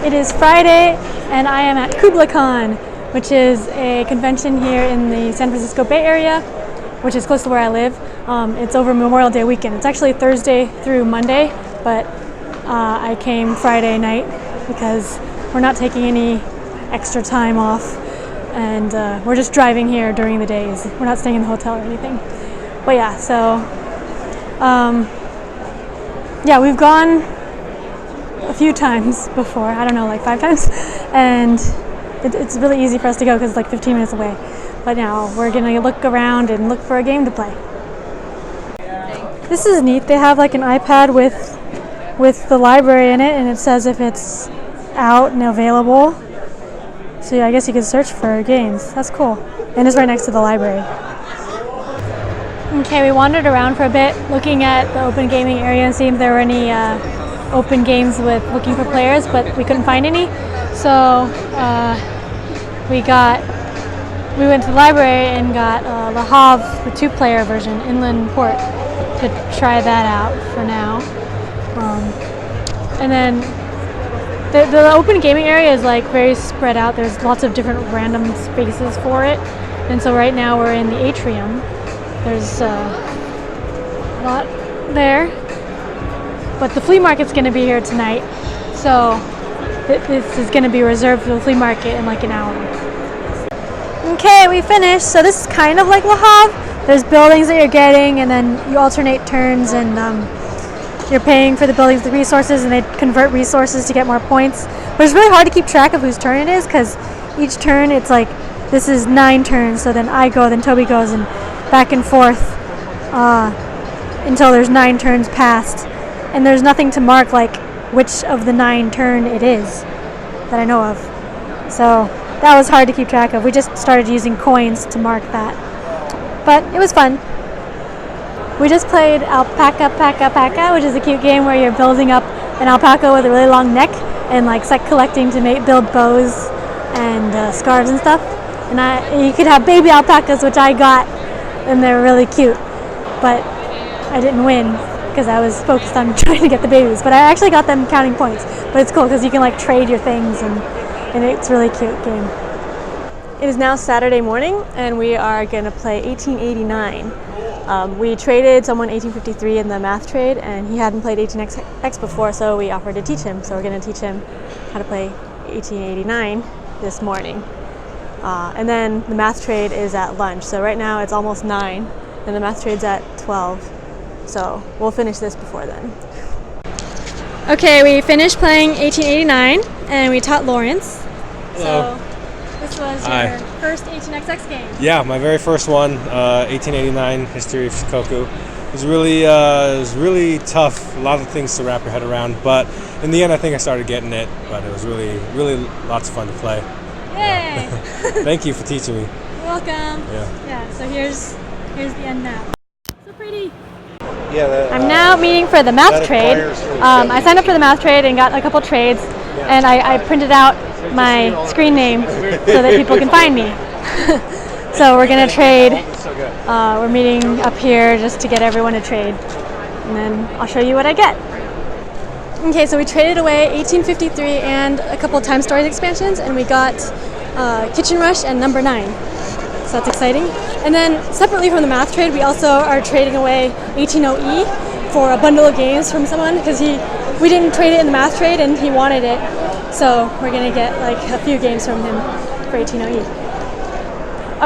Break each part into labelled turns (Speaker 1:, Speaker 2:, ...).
Speaker 1: It is Friday, and I am at KublaCon, which is a convention here in the San Francisco Bay Area, which is close to where I live. It's over Memorial Day weekend. It's actually Thursday through Monday, but I came Friday night because we're not taking any extra time off, and we're just driving here during the days. We're not staying in the hotel or anything. But yeah, so yeah, we've gone a few times before. I don't know, like 5 times, and it's really easy for us to go because it's like 15 minutes away. But now we're gonna look around and look for a game to play. This is neat. They have like an iPad with the library in it, and it says if it's out and available. So yeah, I guess you could search for games. That's cool. And it's right next to the library. Okay, we wandered around for a bit looking at the open gaming area and seeing if there were any open games with looking for players, but we couldn't find any. So we went to the library and got the Havre, the 2-player version, Inland Port, to try that out for now. And then the open gaming area is like very spread out. There's lots of different random spaces for it. And so right now we're in the atrium. There's a lot there. But the flea market's going to be here tonight. So this is going to be reserved for the flea market in like an hour. Okay, we finished. So this is kind of like Le Havre. There's buildings that you're getting, and then you alternate turns, and you're paying for the buildings, the resources, and they convert resources to get more points. But it's really hard to keep track of whose turn it is, because each turn it's like, this is 9 turns, so then I go, then Toby goes, and back and forth until there's 9 turns passed. And there's nothing to mark like which of the 9 turn it is that I know of. So that was hard to keep track of. We just started using coins to mark that. But it was fun. We just played Alpaca Pakapaka, which is a cute game where you're building up an alpaca with a really long neck, and like it's like collecting to build bows and scarves and stuff. And you could have baby alpacas, which I got, and they're really cute. But I didn't win because I was focused on trying to get the babies. But I actually got them counting points. But it's cool because you can like trade your things, and it's a really cute game. It is now Saturday morning, and we are going to play 1889. We traded someone 1853 in the math trade, and he hadn't played 18x before, so we offered to teach him. So we're going to teach him how to play 1889 this morning. And then the math trade is at lunch. So right now it's almost 9, and the math trade's at 12. So we'll finish this before then. Okay, we finished playing 1889, and we taught Lawrence.
Speaker 2: Hello.
Speaker 1: So this was your first 18xx game.
Speaker 2: Yeah, my very first one, 1889, History of Shikoku. It was really tough, a lot of things to wrap your head around, but in the end I think I started getting it, but it was really lots of fun to play.
Speaker 1: Yay!
Speaker 2: Thank you for teaching me.
Speaker 1: You're welcome. Yeah, so here's the end map. So pretty.
Speaker 3: Yeah,
Speaker 1: I'm now meeting for the math trade. I signed up for the math trade and got a couple trades, and I printed out my screen name so that people can find me. So we're gonna trade. We're meeting up here just to get everyone to trade, and then I'll show you what I get. Okay, so we traded away 1853 and a couple Time Stories expansions, and we got Kitchen Rush and Number 9. So that's exciting. And then separately from the math trade, we also are trading away 180E for a bundle of games from someone, because we didn't trade it in the math trade and he wanted it. So we're gonna get like a few games from him for 180E.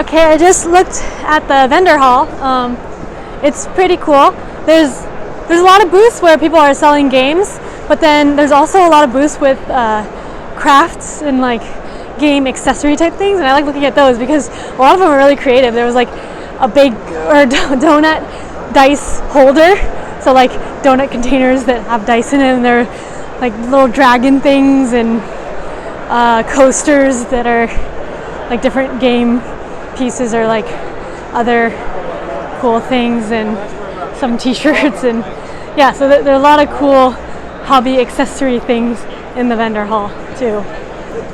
Speaker 1: Okay, I just looked at the vendor hall. It's pretty cool. There's a lot of booths where people are selling games, but then there's also a lot of booths with crafts and like game accessory type things, and I like looking at those because a lot of them are really creative. There was like a big donut dice holder, so like donut containers that have dice in it, and they're like little dragon things, and coasters that are like different game pieces or like other cool things, and some t-shirts, and yeah, so there are a lot of cool hobby accessory things in the vendor hall too.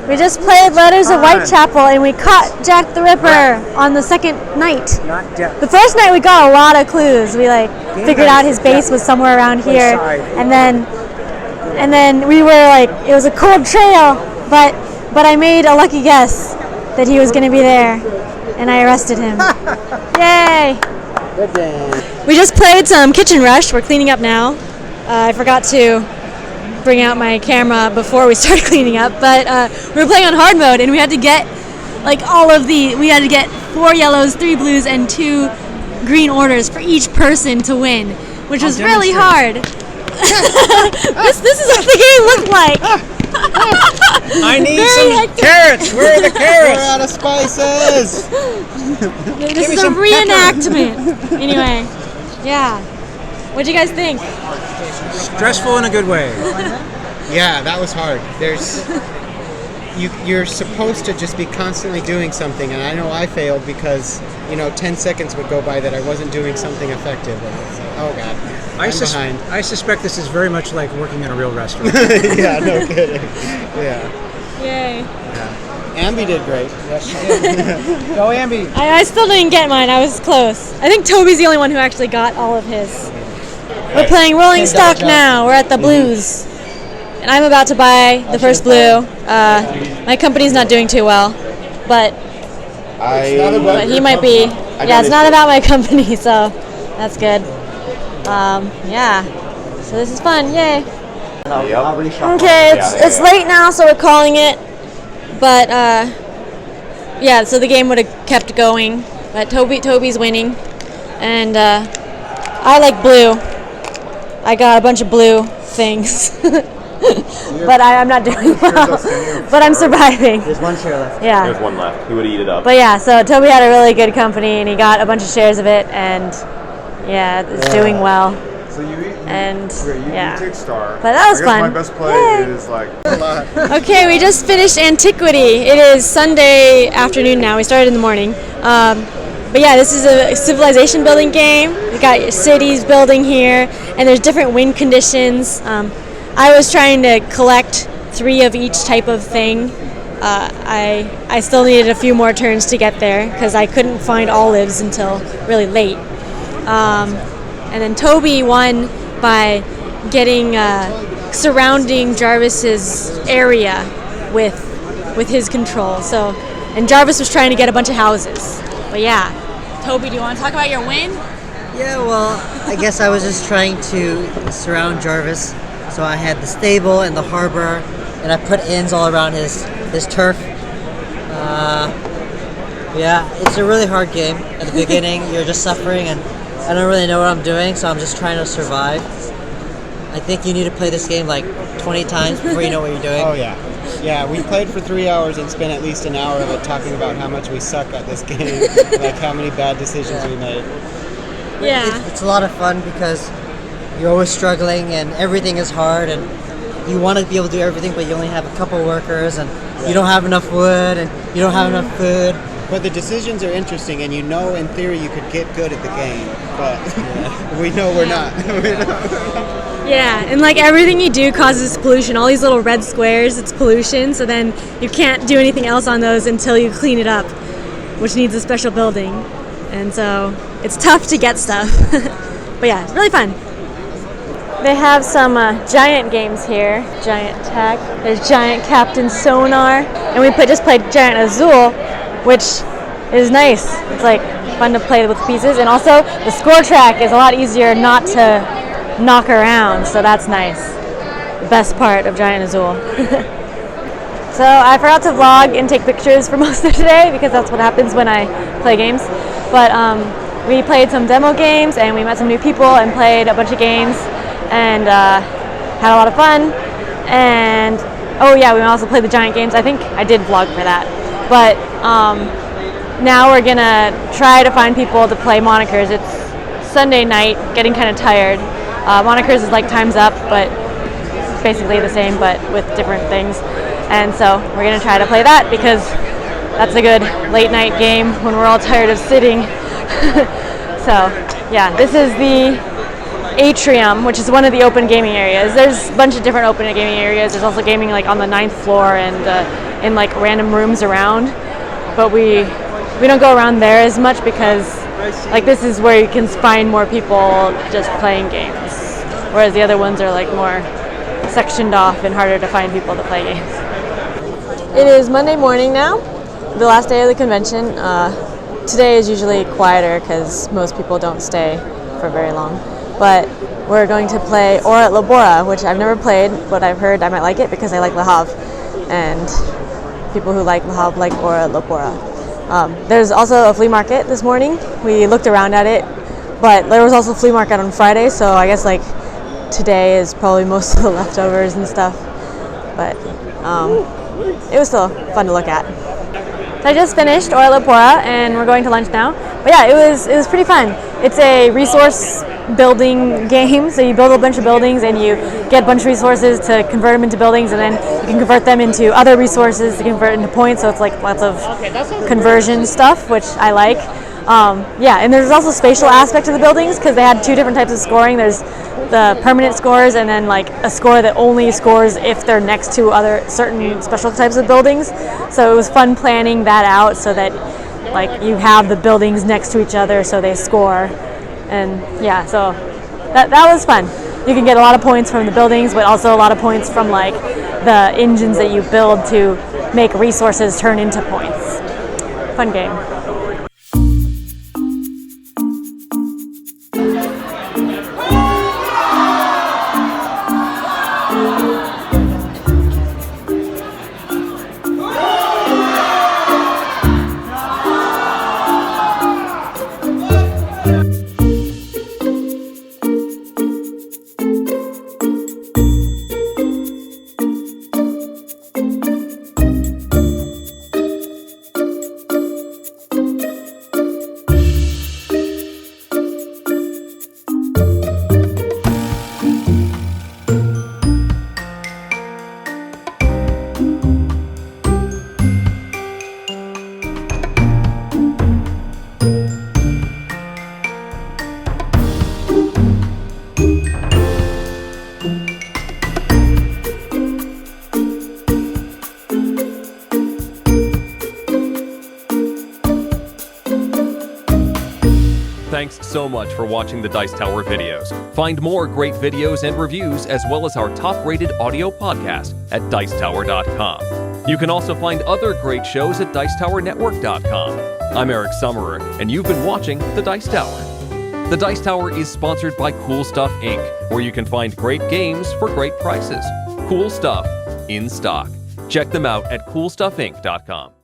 Speaker 1: We just played Letters of Whitechapel, and we caught Jack the Ripper on the second night. The first night we got a lot of clues. We like figured out his base was somewhere around here, and then And then we were like, it was a cold trail, but I made a lucky guess that he was going to be there, and I arrested him. Yay!
Speaker 3: Good day.
Speaker 1: We just played some Kitchen Rush. We're cleaning up now. I forgot to bring out my camera before we started cleaning up, but we were playing on hard mode, and we had to get like we had to get 4 yellows, 3 blues, and 2 green orders for each person to win, which was really hard. This is what the game looked like.
Speaker 2: I need some carrots. Where are the carrots?
Speaker 3: We're out of spices.
Speaker 1: This is a reenactment. Anyway, yeah. What'd you guys think?
Speaker 4: Stressful in a good way.
Speaker 3: Yeah, that was hard. You're supposed to just be constantly doing something, and I know I failed because 10 seconds would go by that I wasn't doing something effective. And it's like, oh God, I'm behind.
Speaker 4: I suspect this is very much like working in a real restaurant.
Speaker 3: Yeah, no kidding. Yeah.
Speaker 1: Yay.
Speaker 3: Ambie did great.
Speaker 4: Yes, she did. Go, Ambie.
Speaker 1: I still didn't get mine. I was close. I think Toby's the only one who actually got all of his. We're playing Rolling Stock now. We're at the Blues. And I'm about to buy the first blue. My company's not doing too well, but he might be. Yeah, it's not about my company, so that's good. Yeah. So this is fun. Yay. Okay, it's late now, so we're calling it. But yeah, so the game would have kept going, but Toby's winning, and I like blue. I got a bunch of blue things. But I'm not doing well. But I'm surviving.
Speaker 5: There's 1 share left.
Speaker 1: Yeah.
Speaker 5: There's 1 left. Who would eat it up?
Speaker 1: But yeah, so Toby had a really good company, and he got a bunch of shares of it, and yeah, it's doing well.
Speaker 6: So you
Speaker 1: take
Speaker 6: star.
Speaker 1: But that was fun.
Speaker 6: My best play is like
Speaker 1: Okay, we just finished Antiquity. It is Sunday afternoon now. We started in the morning. But yeah, this is a civilization building game. You got your cities building here, and there's different wind conditions. I was trying to collect 3 of each type of thing. I still needed a few more turns to get there because I couldn't find olives until really late. And then Toby won by getting surrounding Jarvis's area with his control. And Jarvis was trying to get a bunch of houses. But yeah, Toby, do you want to talk about your win?
Speaker 7: Yeah, well, I guess I was just trying to surround Jarvis. So I had the stable and the harbor, and I put inns all around his turf. Yeah, it's a really hard game. At the beginning, you're just suffering, and I don't really know what I'm doing, so I'm just trying to survive. I think you need to play this game like 20 times before you know what you're doing.
Speaker 3: Oh yeah. Yeah, we played for 3 hours and spent at least an hour of it talking about how much we suck at this game, like how many bad decisions we made.
Speaker 1: Yeah.
Speaker 7: It's a lot of fun because you're always struggling and everything is hard and you want to be able to do everything, but you only have a couple workers and you don't have enough wood and you don't have enough food.
Speaker 3: But the decisions are interesting, and in theory you could get good at the game, but we know we're not.
Speaker 1: Yeah, and like everything you do causes pollution. All these little red squares, it's pollution, so then you can't do anything else on those until you clean it up, which needs a special building. And so it's tough to get stuff. But yeah, it's really fun. They have some giant games here. Giant Tech. There's Giant Captain Sonar. And we just played Giant Azul, which is nice. It's like fun to play with pieces. And also the score track is a lot easier not to knock around, so that's nice. The best part of Giant Azul. So I forgot to vlog and take pictures for most of today because that's what happens when I play games. But we played some demo games and we met some new people and played a bunch of games and had a lot of fun. And oh yeah, we also played the giant games. I think I did vlog for that. But now we're gonna try to find people to play Monikers. It's Sunday night, getting kind of tired. Monikers is like Time's Up, but it's basically the same, but with different things. And so we're gonna try to play that because that's a good late night game when we're all tired of sitting. So yeah, this is the atrium, which is one of the open gaming areas. There's a bunch of different open gaming areas. There's also gaming like on the 9th floor and in like random rooms around. But we don't go around there as much because like this is where you can find more people just playing games. Whereas the other ones are like more
Speaker 6: sectioned off and harder to find people to play games.
Speaker 8: It is Monday morning now, the last day of the convention. Today is usually quieter because most people don't stay for very long. But we're going to play Aura at Labora, which I've never played, but I've heard I might like it because I like Le Havre. And people who like Le Havre like Aura at Labora. There's also a flea market this morning. We looked around at it, but there was also a flea market on Friday, so I guess like today is probably most of the leftovers and stuff. But it was still fun to look at.
Speaker 6: So I just finished Aura at Labora and we're going to lunch now. But yeah, it was pretty fun. It's a resource building game, so you build a bunch of buildings and you get a bunch of resources to convert them into buildings, and then you can convert them into other resources to convert into points, so it's like lots of conversion stuff, which I like. Yeah, and there's also spatial aspect to the buildings because they had two different types of scoring. There's the permanent scores and then like a score that only scores if they're next to other certain special types of buildings. So it was fun planning that out so that like you have the buildings next to each other so they score. And yeah, so that was fun. You can get a lot of points from the buildings, but also a lot of points from like the engines that you build to make resources turn into points. Fun game.
Speaker 9: Thanks so much for watching the Dice Tower videos. Find more great videos and reviews as well as our top-rated audio podcast at Dicetower.com. You can also find other great shows at Dicetowernetwork.com. I'm Eric Summerer, and you've been watching The Dice Tower. The Dice Tower is sponsored by Cool Stuff Inc., where you can find great games for great prices. Cool stuff in stock. Check them out at CoolStuffInc.com.